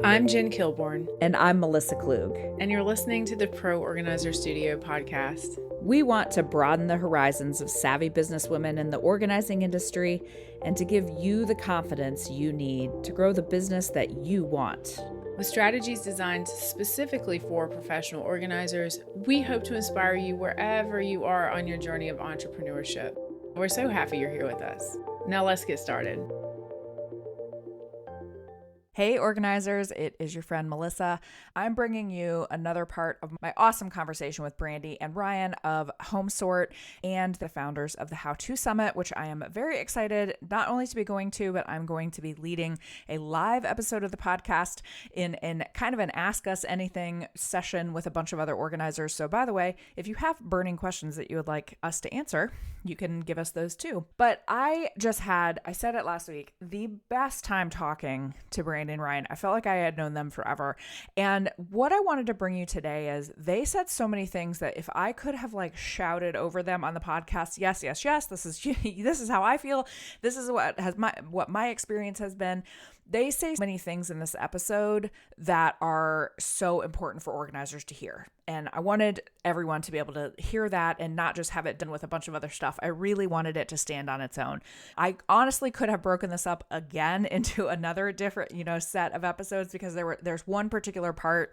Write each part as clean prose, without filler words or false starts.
I'm Jen Kilborn, And I'm Melissa Klug. and you're listening to the Pro Organizer Studio podcast. We want to broaden the horizons of savvy businesswomen in the organizing industry and to give you the confidence you need to grow the business that you want. With strategies designed specifically for professional organizers, we hope to inspire you wherever you are on your journey of entrepreneurship. We're so happy you're here with us. Now let's get started. Hey organizers, it is your friend Melissa. I'm bringing you another part of my awesome conversation with Brandie and Ryan of Home+Sort and the founders of the How-To Summit, which I am very excited not only to be going to, but I'm going to be leading a live episode of the podcast in kind of an Ask Us Anything session with a bunch of other organizers. So by the way, if you have burning questions that you would like us to answer, you can give us those too. But I said it last week, the best time talking to Brandie and Ryan. I felt like I had known them forever. And what I wanted to bring you today is they said so many things that if I could have like shouted over them on the podcast, yes, this is how I feel. This is what my experience has been. They say many things in this episode that are so important for organizers to hear. And I wanted everyone to be able to hear that and not just have it done with a bunch of other stuff. I really wanted it to stand on its own. I honestly could have broken this up again into another different, set of episodes because there's one particular part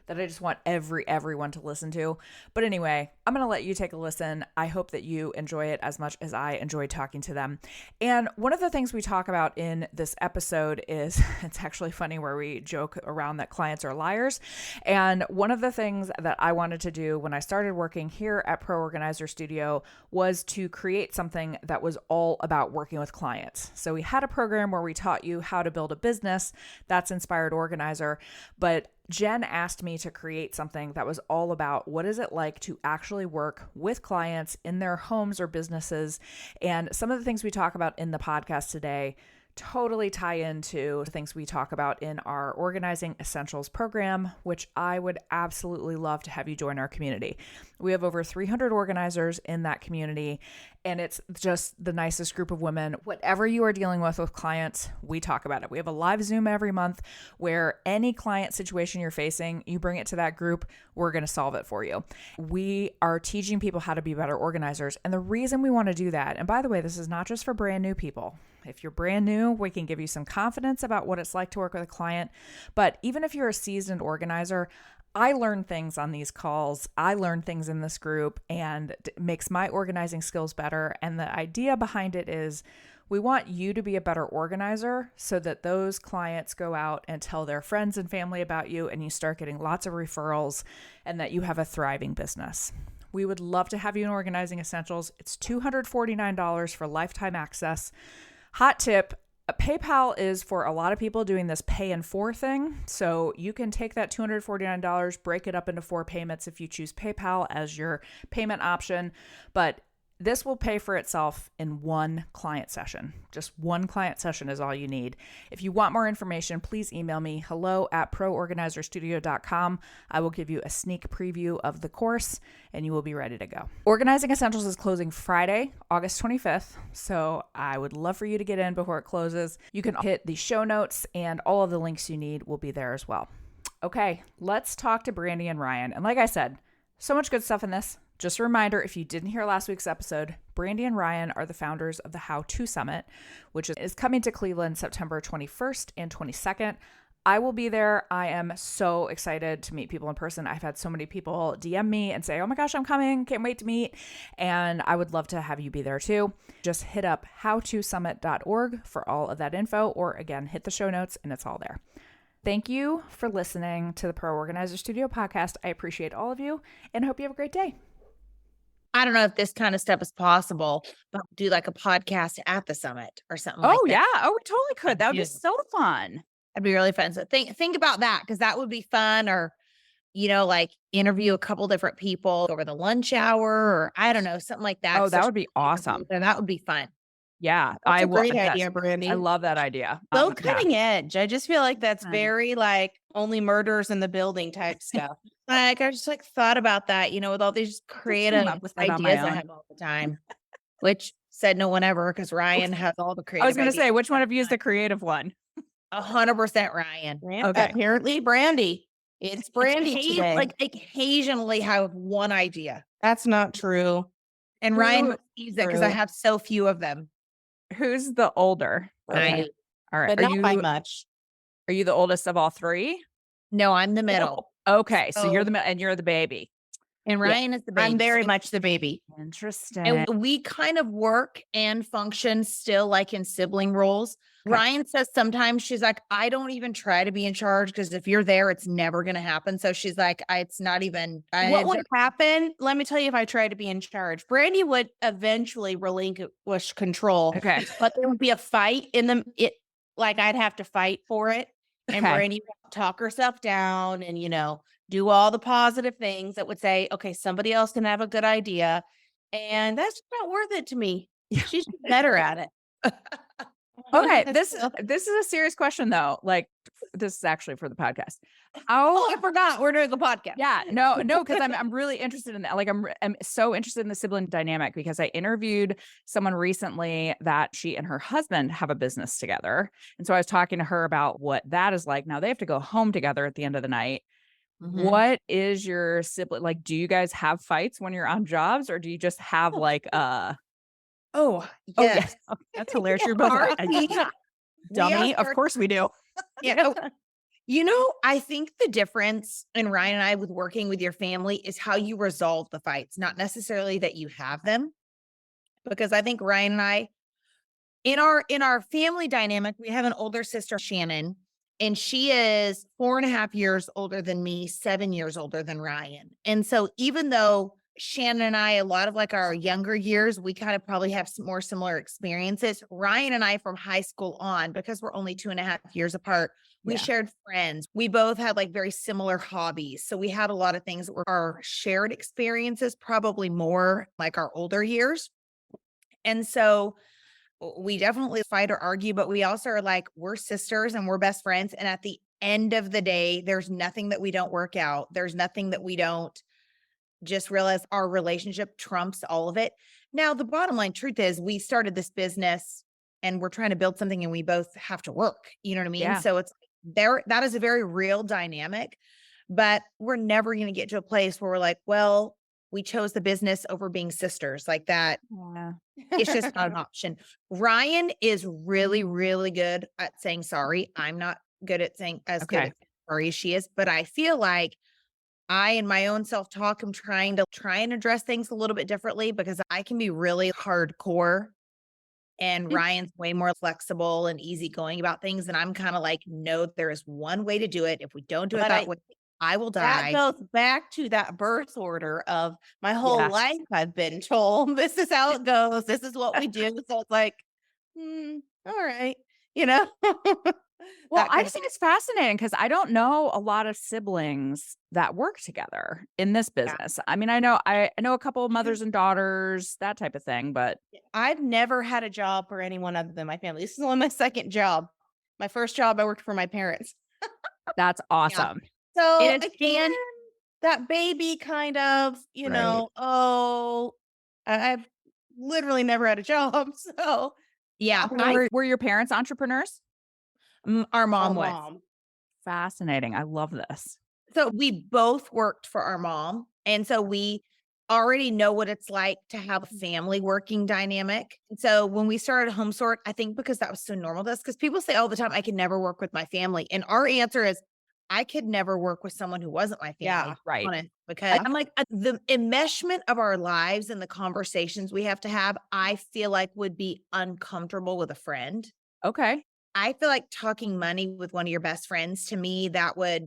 that I just want everyone to listen to. But anyway, I'm going to let you take a listen. I hope that you enjoy it as much as I enjoy talking to them. And one of the things we talk about in this episode is, it's actually funny where we joke around that clients are liars. And one of the things that I wanted to do when I started working here at Pro Organizer Studio was to create something that was all about working with clients. So we had a program where we taught you how to build a business. That's Inspired Organizer. But Jen asked me to create something that was all about what is it like to actually work with clients in their homes or businesses. And some of the things we talk about in the podcast today totally tie into things we talk about in our Organizing Essentials program, which I would absolutely love to have you join our community. We have over 300 organizers in that community, and it's just the nicest group of women. Whatever you are dealing with clients, we talk about it. We have a live Zoom every month where any client situation you're facing, you bring it to that group, we're going to solve it for you. We are teaching people how to be better organizers. And the reason we want to do that, and by the way, this is not just for brand new people. If you're brand new, we can give you some confidence about what it's like to work with a client. But even if you're a seasoned organizer, I learn things on these calls. I learn things in this group, and it makes my organizing skills better. And the idea behind it is we want you to be a better organizer so that those clients go out and tell their friends and family about you, and you start getting lots of referrals, and that you have a thriving business. We would love to have you in Organizing Essentials. It's $249 for lifetime access. Hot tip, PayPal is for a lot of people doing this pay in 4 thing. So you can take that $249, break it up into 4 payments if you choose PayPal as your payment option. But this will pay for itself in one client session. Just one client session is all you need. If you want more information, please email me hello@proorganizerstudio.com. I will give you a sneak preview of the course and you will be ready to go. Organizing Essentials is closing Friday, August 25th. So I would love for you to get in before it closes. You can hit the show notes and all of the links you need will be there as well. Okay, let's talk to Brandie and Ryan. And like I said, so much good stuff in this. Just a reminder, if you didn't hear last week's episode, Brandie and Ryan are the founders of the How-To Summit, which is coming to Cleveland September 21st and 22nd. I will be there. I am so excited to meet people in person. I've had so many people DM me and say, oh my gosh, I'm coming. Can't wait to meet. And I would love to have you be there too. Just hit up howtosummit.org for all of that info, or again, hit the show notes and it's all there. Thank you for listening to the Pro Organizer Studio podcast. I appreciate all of you and hope you have a great day. I don't know if this kind of stuff is possible, but do like a podcast at the summit or something like that. Oh, yeah. Oh, we totally could. That would be so fun. That'd be really fun. So think about that, because that would be fun. Or, like interview a couple different people over the lunch hour, or I don't know, something like that. Oh, that would be awesome. And that would be fun. Yeah. That's a great idea, Brandie. I love that idea. So cutting edge. I just feel like that's very like only murders in the building type stuff. Like I just thought about that, with all these creative ideas I have all the time, which said no one ever, because Ryan has all the creative I was going to ideas. say, which one of you is the creative one? 100% Ryan. Okay. Apparently, Brandie. It's Brandie today. Like occasionally have one idea. That's not true. And Ryan True. would use it because I have so few of them. Who's the older? Ryan. All right. But not by much. Are you the oldest of all three? No, I'm the middle. Okay. So you're So- and you're the baby. And Ryan is the baby. I'm very So- much the baby. Interesting. And we kind of work and function still like in sibling roles. Okay. Ryan says sometimes she's like, I don't even try to be in charge because if you're there, it's never going to happen. So she's like, it's not even. What would happen? Let me tell you if I tried to be in charge. Brandie would eventually relinquish control. Okay. But there would be a fight like I'd have to fight for it. And Okay. Brandie would talk herself down and, do all the positive things that would say, okay, somebody else can have a good idea. And that's not worth it to me. Yeah. She's better at it. Okay. This is a serious question though. Like this is actually for the podcast. Oh, I forgot. We're doing a podcast. Yeah, no, because I'm really interested in that. Like I'm so interested in the sibling dynamic because I interviewed someone recently that she and her husband have a business together. And so I was talking to her about what that is like. Now they have to go home together at the end of the night. Mhm. What is your sibling like? Do you guys have fights when you're on jobs or do you just have like Oh, Oh, yes. That's hilarious. You're both Our- dummy. Of are- course we do. I think the difference in Ryan and I with working with your family is how you resolve the fights, not necessarily that you have them. Because I think Ryan and I, in our family dynamic, we have an older sister, Shannon, and she is 4.5 years older than me, 7 years older than Ryan. And so even though Shannon and I, a lot of like our younger years, we kind of probably have some more similar experiences. Ryan and I from high school on, because we're only 2.5 years apart, we Yeah. shared friends. We both had like very similar hobbies. So we had a lot of things that were our shared experiences, probably more like our older years. And so we definitely fight or argue, but we also are like, we're sisters and we're best friends. And at the end of the day, there's nothing that we don't work out. There's nothing that we don't just realize our relationship trumps all of it. Now, the bottom line truth is we started this business and we're trying to build something and we both have to work. You know what I mean? Yeah. So it's there, that is a very real dynamic, but we're never going to get to a place where we're like, well, we chose the business over being sisters like that. Yeah. It's just not an option. Ryan is really, really good at saying sorry. I'm not good at saying as good Okay. at saying sorry as she is, but I feel like I, in my own self-talk, am trying to address things a little bit differently because I can be really hardcore and Ryan's way more flexible and easygoing about things. And I'm kind of like, no, there is one way to do it. If we don't do it But that way, I will That die. goes back to that birth order of my whole Yes. life. I've been told this is how it goes. This is what we do. So it's like, all right, Well, That I kind just of- think it's fascinating because I don't know a lot of siblings that work together in this business. I mean, I know a couple of mothers and daughters, that type of thing, but I've never had a job for anyone other than my family. This is only my second job. My first job, I worked for my parents. that's awesome. So It is again, that baby kind of, I've literally never had a job. So Yeah. Were your parents entrepreneurs? Our mom our was. mom. Fascinating. I love this. So we both worked for our mom. And so we already know what it's like to have a family working dynamic. And so when we started Home+Sort, I think because that was so normal to us, because people say all the time, I could never work with my family. And our answer is, I could never work with someone who wasn't my family. Yeah, right. Honest, because I'm like, the enmeshment of our lives and the conversations we have to have, I feel like would be uncomfortable with a friend. Okay. I feel like talking money with one of your best friends, to me, I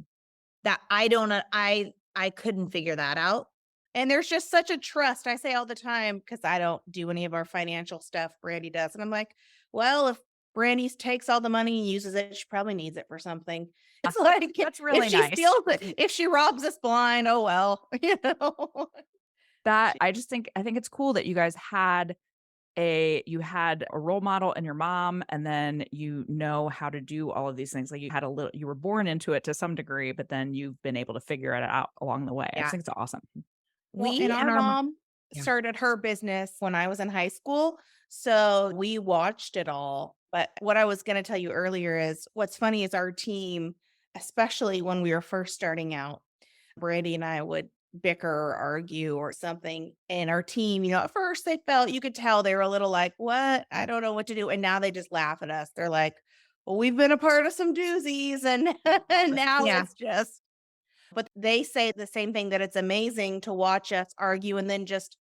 couldn't figure that out. And there's just such a trust. I say all the time, because I don't do any of our financial stuff. Brandie does. And I'm like, well, if Brandie takes all the money and uses it, she probably needs it for something. It's like, That's really if she nice. steals it, if she robs us blind, oh, well, That I think it's cool that you guys had a role model in your mom, and then you know how to do all of these things. Like you were born into it to some degree, but then you've been able to figure it out along the way. I Yeah. just think it's awesome. And our mom Yeah. started her business when I was in high school. So we watched it all. But what I was going to tell you earlier is what's funny is our team, especially when we were first starting out, Brandie and I would bicker or argue or something. And our team, at first they felt you could tell they were a little like, what? I don't know what to do. And now they just laugh at us. They're like, well, we've been a part of some doozies and, and now Yeah. it's just, but they say the same thing that it's amazing to watch us argue and then just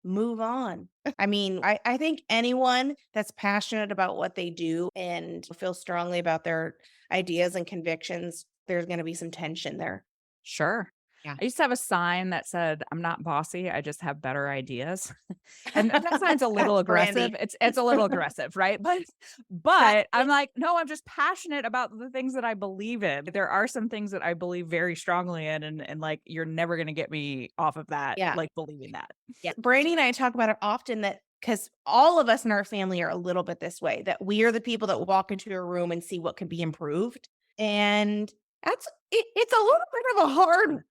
move on. I mean, I think anyone that's passionate about what they do and feels strongly about their ideas and convictions, there's going to be some tension there. Sure. Yeah. I used to have a sign that said, "I'm not bossy, I just have better ideas." And that sign's a little aggressive. Brandie. It's a little aggressive, right? But I'm like, "No, I'm just passionate about the things that I believe in." There are some things that I believe very strongly in and like you're never going to get me off of that, Yeah. like believing that. Yeah. Brandie and I talk about it often that because all of us in our family are a little bit this way, that we are the people that walk into a room and see what can be improved. And it's a little bit of a hard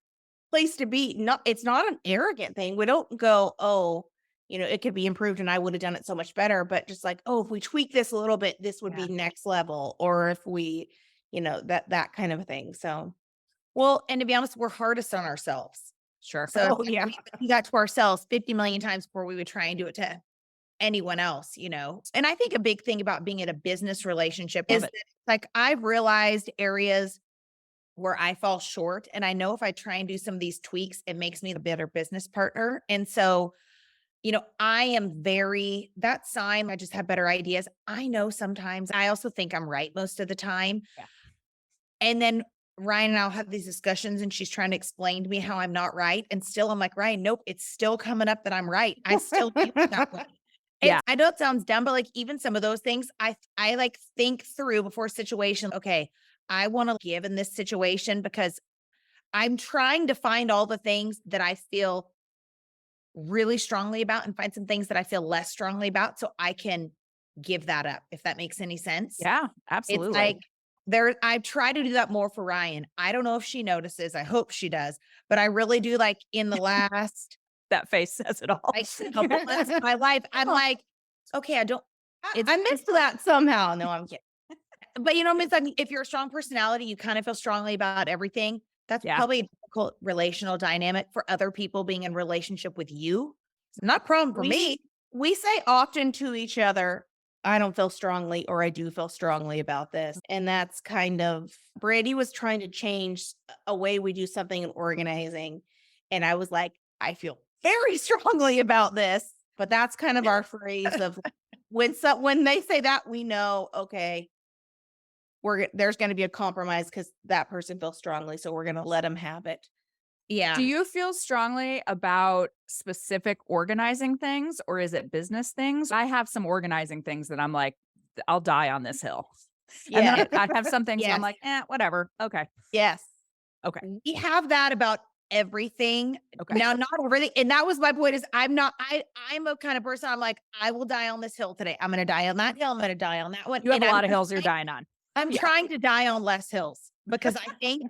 place to be. It's not an arrogant thing. We don't go, oh, it could be improved and I would have done it so much better. But just like, oh, if we tweak this a little bit, this would be next level. Or if we, that kind of a thing. So, well, and to be honest, we're hardest on ourselves. Sure. So Yeah. we got to ourselves 50 million times before we would try and do it to anyone else, And I think a big thing about being in a business relationship is that, like, I've realized areas where I fall short. And I know if I try and do some of these tweaks, it makes me a better business partner. And so, I am that sign, I just have better ideas. I know sometimes I also think I'm right most of the time. Yeah. And then Ryan and I'll have these discussions and she's trying to explain to me how I'm not right. And still I'm like, Ryan, nope, it's still coming up that I'm right. I still feel that way. Yeah. I know it sounds dumb, but like even some of those things, I like think through before a situation. Okay, I want to give in this situation because I'm trying to find all the things that I feel really strongly about and find some things that I feel less strongly about so I can give that up, if that makes any sense. Yeah, absolutely. It's like I try to do that more for Ryan. I don't know if she notices. I hope she does, but I really do like in the last that face says it all. couple months of my life, I'm like, okay, I missed that somehow. no, I'm kidding. But it's like if you're a strong personality, you kind of feel strongly about everything. That's probably a difficult relational dynamic for other people being in relationship with you. It's not a problem for me. We say often to each other, I don't feel strongly or I do feel strongly about this. And that's kind of Brandie was trying to change a way we do something in organizing. And I was like, I feel very strongly about this. But that's kind of our phrase of when they say that, we know, okay, there's going to be a compromise because that person feels strongly. So we're going to let them have it. Yeah. Do you feel strongly about specific organizing things or is it business things? I have some organizing things that I'm like, I'll die on this hill. And then I have some things I'm like, whatever. Okay. Yes. Okay. We have that about everything. Okay. Now, not everything. And that was my point is I'm a kind of person. I'm like, I will die on this hill today. I'm going to die on that hill. I'm going to die on that one. You have a lot of hills you're dying on. I'm trying to die on less hills because I think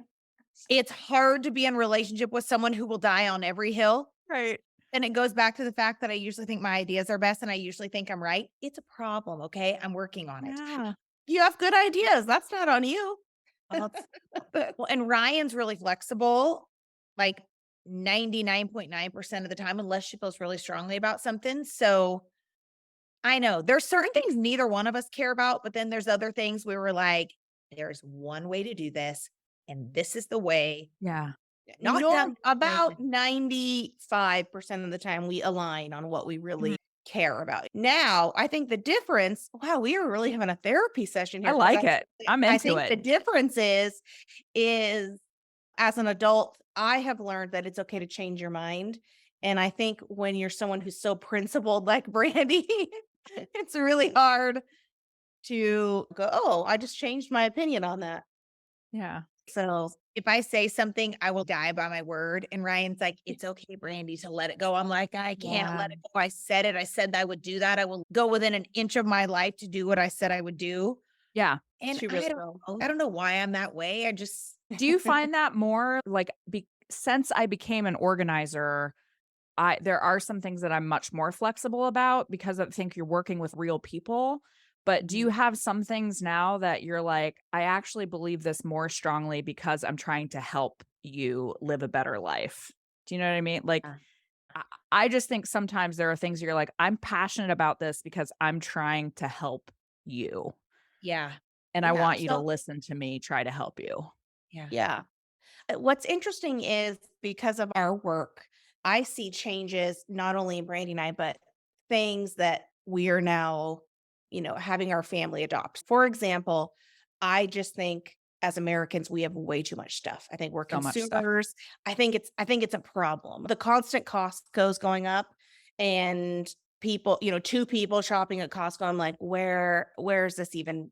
it's hard to be in a relationship with someone who will die on every hill. Right. And it goes back to the fact that I usually think my ideas are best and I usually think I'm right. It's a problem. Okay. I'm working on it. Yeah. You have good ideas. That's not on you. Well, and Ryan's really flexible, like 99.9% of the time, unless she feels really strongly about something. So I know there's certain things neither one of us care about, but then there's other things we were like, there's one way to do this, and this is the way. Yeah. About 95% of the time we align on what we really care about. Now, I think the difference, wow, we are really having a therapy session here. I like it. I'm into I think it. the difference is as an adult, I have learned that it's okay to change your mind. And I think when you're someone who's so principled like Brandie, it's really hard to go, oh, I just changed my opinion on that. Yeah. So if I say something, I will die by my word. And Ryan's like, it's okay, Brandie, to let it go. I'm like, I can't let it go. I said it. I said I would do that. I will go within an inch of my life to do what I said I would do. Yeah. And I don't know why I'm that way. Do you find that more like since I became an organizer, there are some things that I'm much more flexible about because I think you're working with real people. But do you have some things now that you're like, I actually believe this more strongly because I'm trying to help you live a better life? Do you know what I mean? Like, Yeah. I I just think sometimes there are things you're like, I'm passionate about this because I'm trying to help you. Yeah. And I Yeah. want you to So listen to me try to help you. Yeah. yeah. What's interesting is because of our work, I see changes not only in Brandy and I, but things that we are now, having our family adopt. For example, I just think as Americans, we have way too much stuff. I think we're So much stuff. consumers. I think it's a problem. The constant Costco's going up and people, two people shopping at Costco. I'm like, where's this even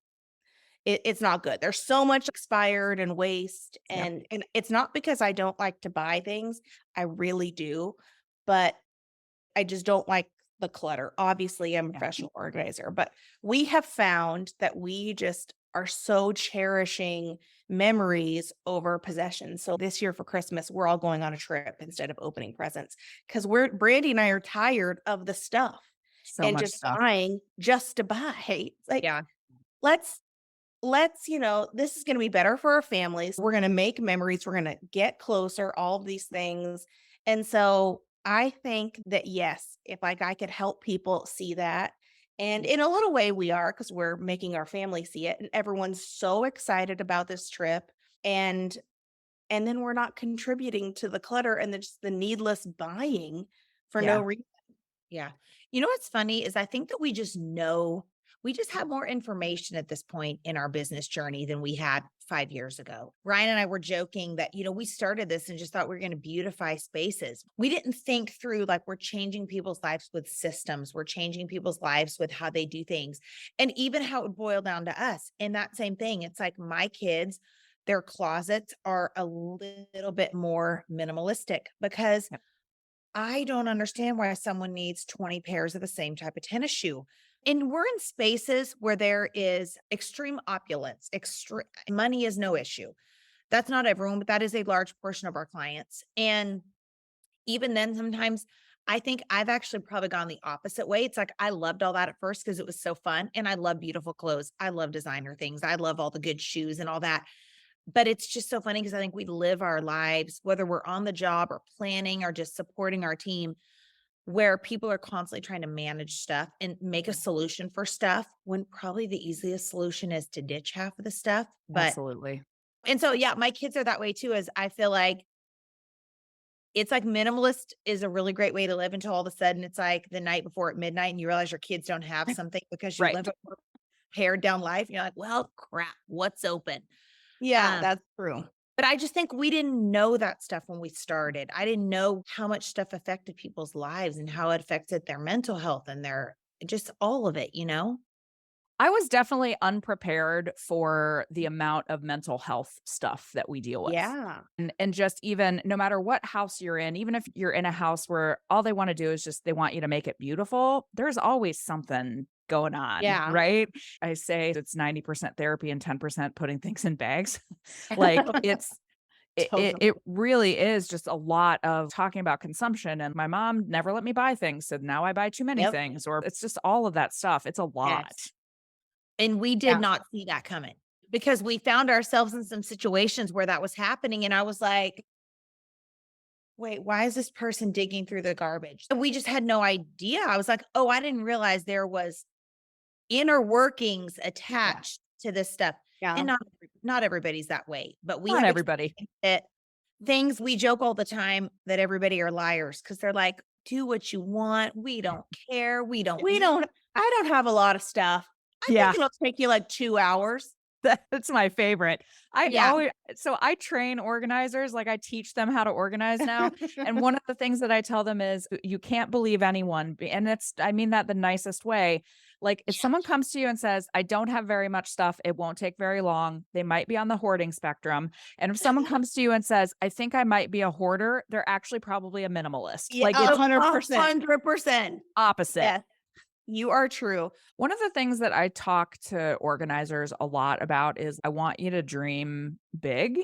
it's not good. There's so much expired and waste, Yep. and it's not because I don't like to buy things. I really do, but I just don't like the clutter. Obviously, I'm a Yeah. professional organizer, but we have found that we just are so cherishing memories over possessions. So this year for Christmas, we're all going on a trip instead of opening presents because Brandy and I are tired of the stuff So and much just stuff. buying just to buy. It's like, Yeah. let's this is going to be better for our families. We're going to make memories. We're going to get closer, all of these things. And so I think that, yes, if like I could help people see that. And in a little way we are, because we're making our family see it. And everyone's so excited about this trip. And and then we're not contributing to the clutter and just the needless buying for no Yeah. reason. Yeah. You know what's funny is I think that we just have more information at this point in our business journey than we had 5 years ago. Ryan and I were joking that, we started this and just thought we were going to beautify spaces. We didn't think through like we're changing people's lives with systems. We're changing people's lives with how they do things and even how it would boil down to us. And that same thing, it's like my kids, their closets are a little bit more minimalistic because Yep. I don't understand why someone needs 20 pairs of the same type of tennis shoe. And we're in spaces where there is extreme opulence, extreme money is no issue. That's not everyone, but that is a large portion of our clients. And even then, sometimes I think I've actually probably gone the opposite way. It's like I loved all that at first because it was so fun. And I love beautiful clothes. I love designer things. I love all the good shoes and all that. But it's just so funny because I think we live our lives, whether we're on the job or planning or just supporting our team, where people are constantly trying to manage stuff and make a solution for stuff when probably the easiest solution is to ditch half of the stuff. But, Absolutely. and so, yeah, my kids are that way too, as I feel like it's like minimalist is a really great way to live until all of a sudden it's like the night before at midnight and you realize your kids don't have something because you Right. live a more pared down life. And you're like, well, crap, what's open? Yeah, Um, that's true. But I just think we didn't know that stuff when we started. I didn't know how much stuff affected people's lives and how it affected their mental health and their just all of it. I was definitely unprepared for the amount of mental health stuff that we deal with. Yeah. And just even no matter what house you're in, even if you're in a house where all they want to do is just they want you to make it beautiful, there's always something going on, Yeah. right? I say it's 90% therapy and 10% putting things in bags. Like it Totally. really is just a lot of talking about consumption. And my mom never let me buy things, so now I buy too many Yep. things, or it's just all of that stuff. It's a lot. Yes. And we did Yeah. not see that coming because we found ourselves in some situations where that was happening. And I was like, wait, why is this person digging through the garbage? And we just had no idea. I was like, oh, I didn't realize there was inner workings attached to this stuff. Yeah. And not everybody's that way, but we Not have everybody. experienced it. Things we joke all the time that everybody are liars because they're like, do what you want. We don't care. I don't have a lot of stuff. I Yeah. think it'll take you like 2 hours. That's my favorite. Yeah. So I train organizers, like I teach them how to organize now. And one of the things that I tell them is you can't believe anyone. And I mean that the nicest way. Like if someone comes to you and says, I don't have very much stuff, it won't take very long. They might be on the hoarding spectrum. And if someone comes to you and says, I think I might be a hoarder, they're actually probably a minimalist. Yeah, Like it's 100%. 100%. opposite. Yes, you are true. One of the things that I talk to organizers a lot about is I want you to dream big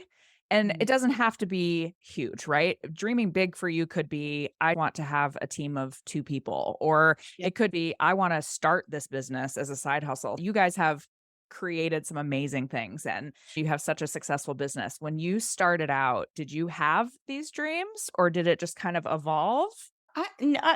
And it doesn't have to be huge, right? Dreaming big for you could be, I want to have a team of 2 people, or it could be, I want to start this business as a side hustle. You guys have created some amazing things and you have such a successful business. When you started out, did you have these dreams or did it just kind of evolve?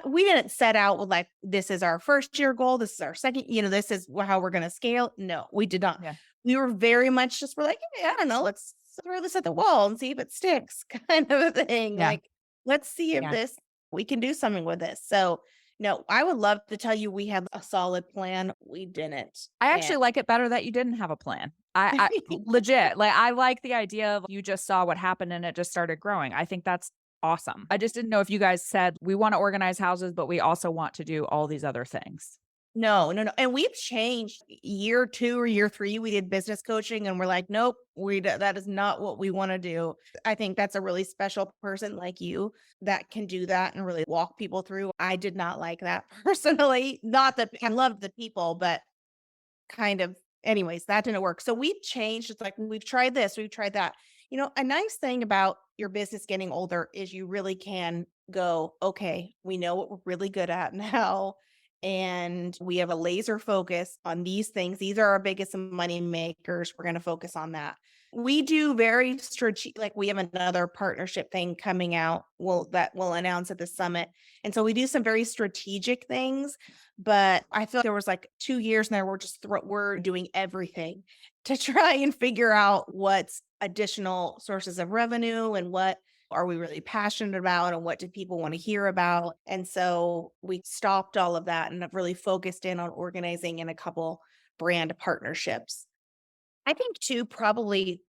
We didn't set out with like, this is our first year goal. This is our second, this is how we're going to scale. No, we did not. Yeah. We were very much just, we're like, "Hey, I don't know, let's throw this at the wall and see if it sticks," kind of a thing. Yeah. Like, let's see if Yeah. we can do something with this. So no, I would love to tell you we had a solid plan. We didn't. I actually like it better that you didn't have a plan. I legit, like, I like the idea of you just saw what happened and it just started growing. I think that's awesome. I just didn't know if you guys said, we want to organize houses, but we also want to do all these other things. No. And we've changed year 2 or year 3. We did business coaching and we're like, nope, that is not what we want to do. I think that's a really special person like you that can do that and really walk people through. I did not like that personally. Not that I loved the people, but kind of, anyways, that didn't work. So we've changed. It's like, we've tried this, we've tried that. A nice thing about your business getting older is you really can go, okay, we know what we're really good at now. And we have a laser focus on these things. These are our biggest money makers. We're going to focus on that. We do very strategic, like we have another partnership thing coming out. That we'll announce at the summit. And so we do some very strategic things, but I feel like there was like 2 years now we're doing everything to try and figure out what's additional sources of revenue and what are we really passionate about and what do people want to hear about. And so we stopped all of that and have really focused in on organizing in a couple brand partnerships. I think too, probably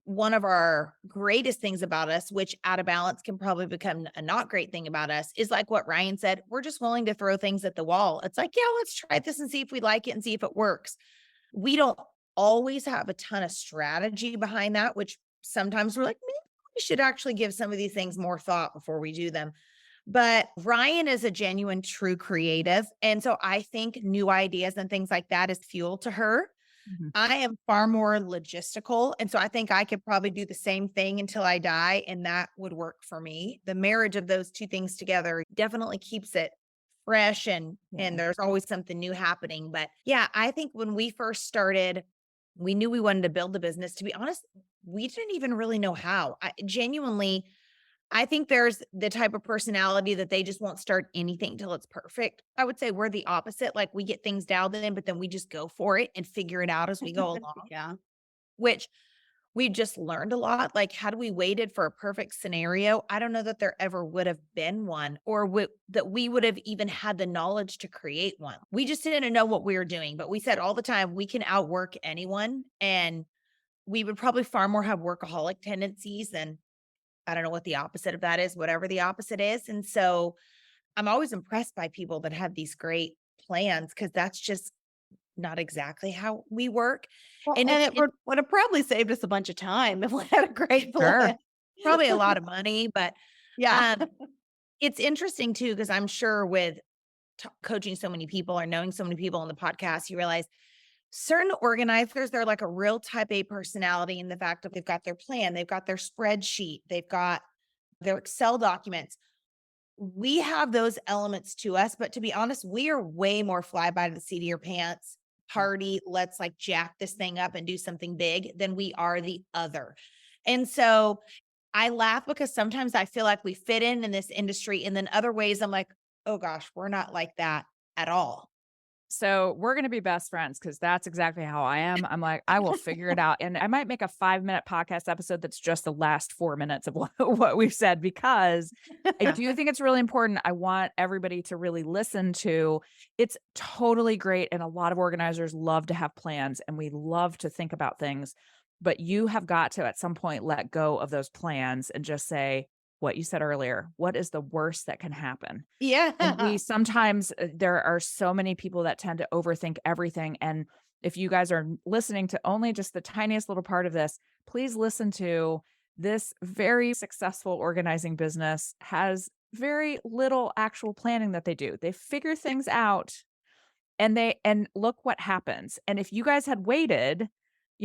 one of our greatest things about us, which out of balance can probably become a not great thing about us, is like what Ryan said. We're just willing to throw things at the wall. It's like, yeah, let's try this and see if we like it and see if it works. We don't always have a ton of strategy behind that, which sometimes we're like, maybe we should actually give some of these things more thought before we do them. But Ryan is a genuine, true creative. And so I think new ideas and things like that is fuel to her. Mhm. I am far more logistical. And so I think I could probably do the same thing until I die. And that would work for me. The marriage of those two things together definitely keeps it fresh and there's always something new happening. But yeah, I think when we first started, we knew we wanted to build the business. To be honest, we didn't even really know how. I think there's the type of personality that they just won't start anything till it's perfect. I would say we're the opposite. Like we get things dialed in, but then we just go for it and figure it out as we go along. Yeah. Which we just learned a lot. Like, had we waited for a perfect scenario, I don't know that there ever would have been one or that we would have even had the knowledge to create one. We just didn't know what we were doing, but we said all the time, we can outwork anyone. And we would probably far more have workaholic tendencies than, I don't know what the opposite of that is, whatever the opposite is. And so I'm always impressed by people that have these great plans because that's just not exactly how we work. Well, And and would have probably saved us a bunch of time if we had a great plan. Probably a lot of money, but Yeah. it's interesting too, because I'm sure with coaching so many people or knowing so many people on the podcast, you realize certain organizers, they're like a real type A personality in the fact that they've got their plan, they've got their spreadsheet, they've got their Excel documents. We have those elements to us, but to be honest, we are way more fly by the seat of your pants party. Let's like jack this thing up and do something big than we are the other. And so I laugh because sometimes I feel like we fit in this industry. And then other ways I'm like, oh gosh, we're not like that at all. So we're going to be best friends because that's exactly how I am. I'm like, I will figure it out. And I might make a 5-minute podcast episode that's just the last 4 minutes of what we've said, because I do think it's really important. I want everybody to really listen to. It's totally great. And a lot of organizers love to have plans and we love to think about things, but you have got to at some point let go of those plans and just say, what you said earlier, what is the worst that can happen? Yeah. And we sometimes, there are so many people that tend to overthink everything. And if you guys are listening to only just the tiniest little part of this, please listen to this very successful organizing business has very little actual planning that they do. They figure things out and look what happens. And if you guys had waited,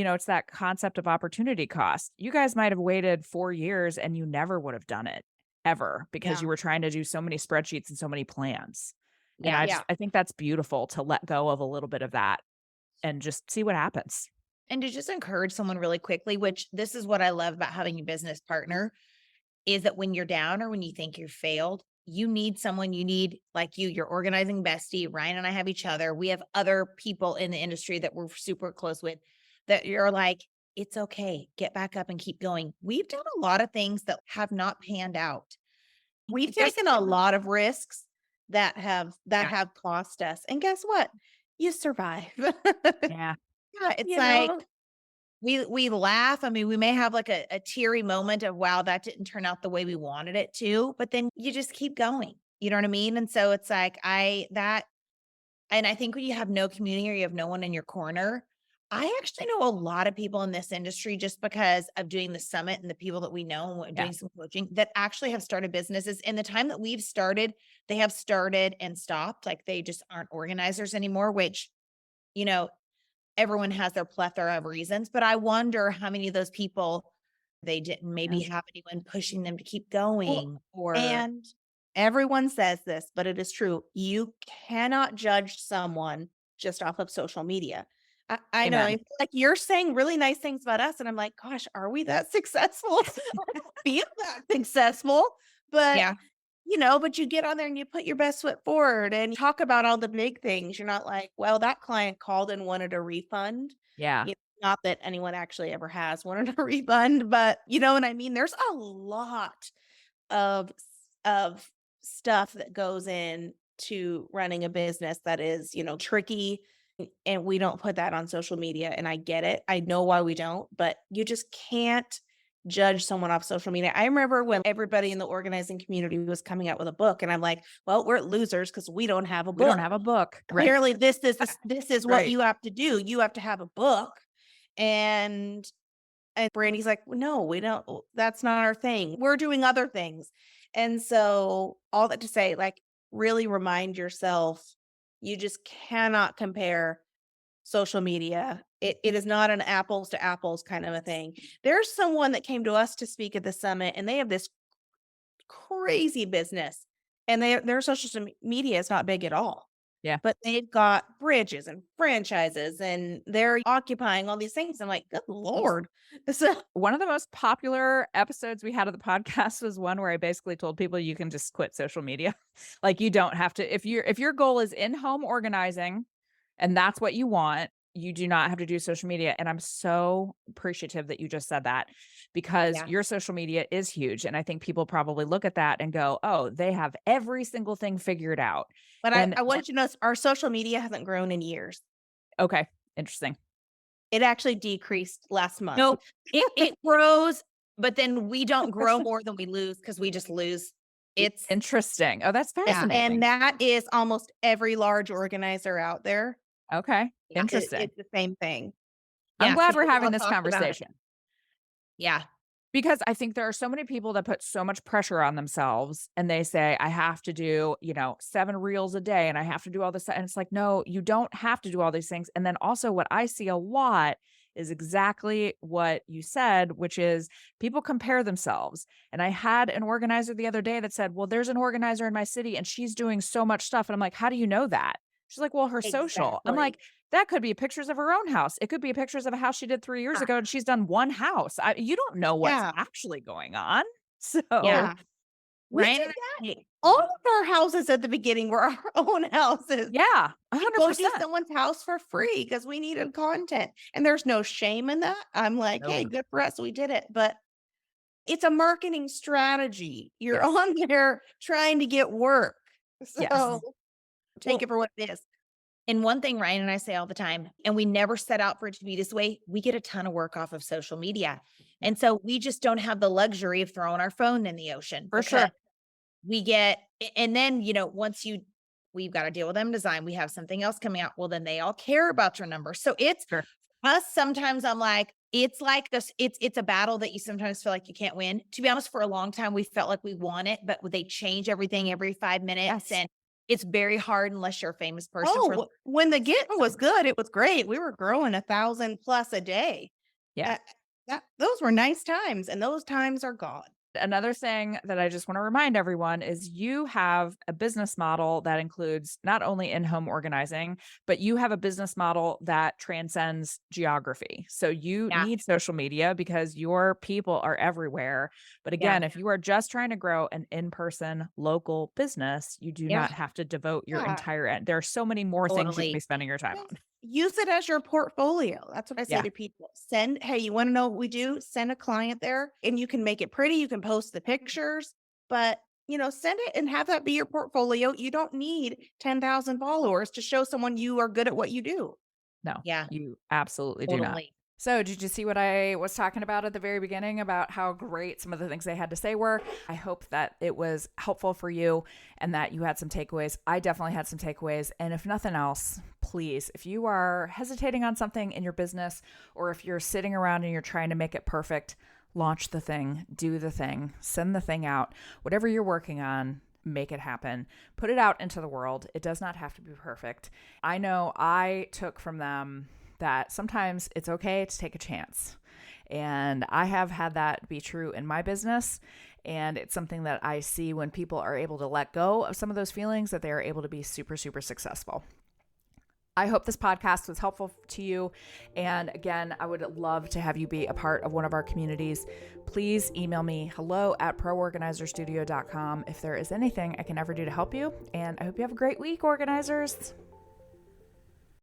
it's that concept of opportunity cost. You guys might have waited 4 years and you never would have done it ever because Yeah. you were trying to do so many spreadsheets and so many plans. And Yeah. Yeah. I think that's beautiful to let go of a little bit of that and just see what happens. And to just encourage someone really quickly, which this is what I love about having a business partner, is that when you're down or when you think you've failed, you need someone, you need like your organizing bestie. Ryan and I have each other. We have other people in the industry that we're super close with that you're like, it's okay. Get back up and keep going. We've done a lot of things that have not panned out. We've Guess- taken a lot of risks that have Yeah. have cost us. And guess what? You survive. Yeah. Yeah, it's You like know? we laugh. I mean, we may have like a teary moment of wow, that didn't turn out the way we wanted it to, but then you just keep going. You know what I mean? And so it's like and I think when you have no community or you have no one in your corner, I actually know a lot of people in this industry just because of doing the summit and the people that we know and Yeah. doing some coaching that actually have started businesses. In the time that we've started, they have started and stopped. Like they just aren't organizers anymore, which, you know, everyone has their plethora of reasons, but I wonder how many of those people they didn't maybe have anyone pushing them to keep going or And everyone says this, but it is true. You cannot judge someone just off of social media. I know. Amen. I feel like you're saying really nice things about us, and I'm like, gosh, are we that successful? I don't feel that successful, but yeah, but you get on there and you put your best foot forward and talk about all the big things. You're not like, well, that client called and wanted a refund. Yeah. Not that anyone actually ever has wanted a refund, but you know what I mean? There's a lot of of stuff that goes in to running a business that is, tricky, and we don't put that on social media, and I get it. I know why we don't, but you just can't judge someone off social media. I remember when everybody in the organizing community was coming out with a book, and I'm like, well, we're losers because we don't have a book. We don't have a book. Right. Clearly this is what Right. you have to do. You have to have a book. And Brandy's like, no, we don't. That's not our thing. We're doing other things. And so all that to say, like, really remind yourself, you just cannot compare social media. It is not an apples to apples kind of a thing. There's someone that came to us to speak at the summit, and they have this crazy business, and their social media is not big at all. Yeah. But they've got bridges and franchises, and they're occupying all these things. I'm like, good Lord. So One of the most popular episodes we had of the podcast was one where I basically told people you can just quit social media. Like you don't have to, if your goal is in-home organizing and that's what you want, you do not have to do social media. And I'm so appreciative that you just said that because Yeah. your social media is huge. And I think people probably look at that and go, oh, they have every single thing figured out. but And I want you to know our social media hasn't grown in years. okay, interesting. It actually decreased last month. no, it grows, but then we don't grow more than we lose because we just lose. It's Interesting. Oh, that's Yeah, fascinating. And that is almost every large organizer out there. Okay. Yeah. Interesting. It's the same thing. I'm yeah, glad we're people having all this talk about it. conversation Yeah, because I think there are so many people that put so much pressure on themselves and they say, I have to do, 7 reels a day and I have to do all this. And it's like, no, you don't have to do all these things. And then also what I see a lot is exactly what you said, which is people compare themselves. And I had an organizer the other day that said, well, there's an organizer in my city and she's doing so much stuff. And I'm like, how do you know that? She's like, well, her social. I'm like, that could be pictures of her own house. It could be pictures of a house she did 3 years ago and she's done one house. You don't know what's Yeah. actually going on. So yeah. We Ryan did and I- All of our houses at the beginning were our own houses. yeah, We go do 100%. someone's house for free because we needed content. And there's no shame in that. I'm like, hey, No. good for us. We did it. But it's a marketing strategy. You're Yes. on there trying to get work. So Yes. take it for what it is. And one thing Ryan and I say all the time, and we never set out for it to be this way, we get a ton of work off of social media. And so we just don't have the luxury of throwing our phone in the ocean. For sure. because We get, and then, we've got to deal with them design. We have something else coming out. Well, then they all care about your numbers. So it's Sure. us. Sometimes I'm like, it's like this, it's a battle that you sometimes feel like you can't win. To be honest, for a long time, we felt like we won it, but they change everything every 5 minutes. Yes. And it's very hard unless you're a famous person. When the getting was good, it was great. We were growing 1,000 plus a day. Yeah. Those were nice times, and those times are gone. Another thing that I just want to remind everyone is you have a business model that includes not only in-home organizing, but you have a business model that transcends geography. So you need social media because your people are everywhere. But again, if you are just trying to grow an in-person local business, you do not have to devote your entire end. There are so many more things you can be spending your time on. Use it as your portfolio. That's what I say to people. Hey, you want to know what we do? Send a client there and you can make it pretty. You can post the pictures, but send it and have that be your portfolio. You don't need 10,000 followers to show someone you are good at what you do. No, you absolutely do not. So did you see what I was talking about at the very beginning about how great some of the things they had to say were? I hope that it was helpful for you and that you had some takeaways. I definitely had some takeaways. And if nothing else, please, if you are hesitating on something in your business, or if you're sitting around and you're trying to make it perfect, launch the thing, do the thing, send the thing out, whatever you're working on. Make it happen. Put it out into the world. It does not have to be perfect. I know I took from them that sometimes it's okay to take a chance. And I have had that be true in my business. And it's something that I see when people are able to let go of some of those feelings, that they are able to be super, super successful. I hope this podcast was helpful to you. And again, I would love to have you be a part of one of our communities. Please email me hello@proorganizerstudio.com if there is anything I can ever do to help you. And I hope you have a great week, organizers.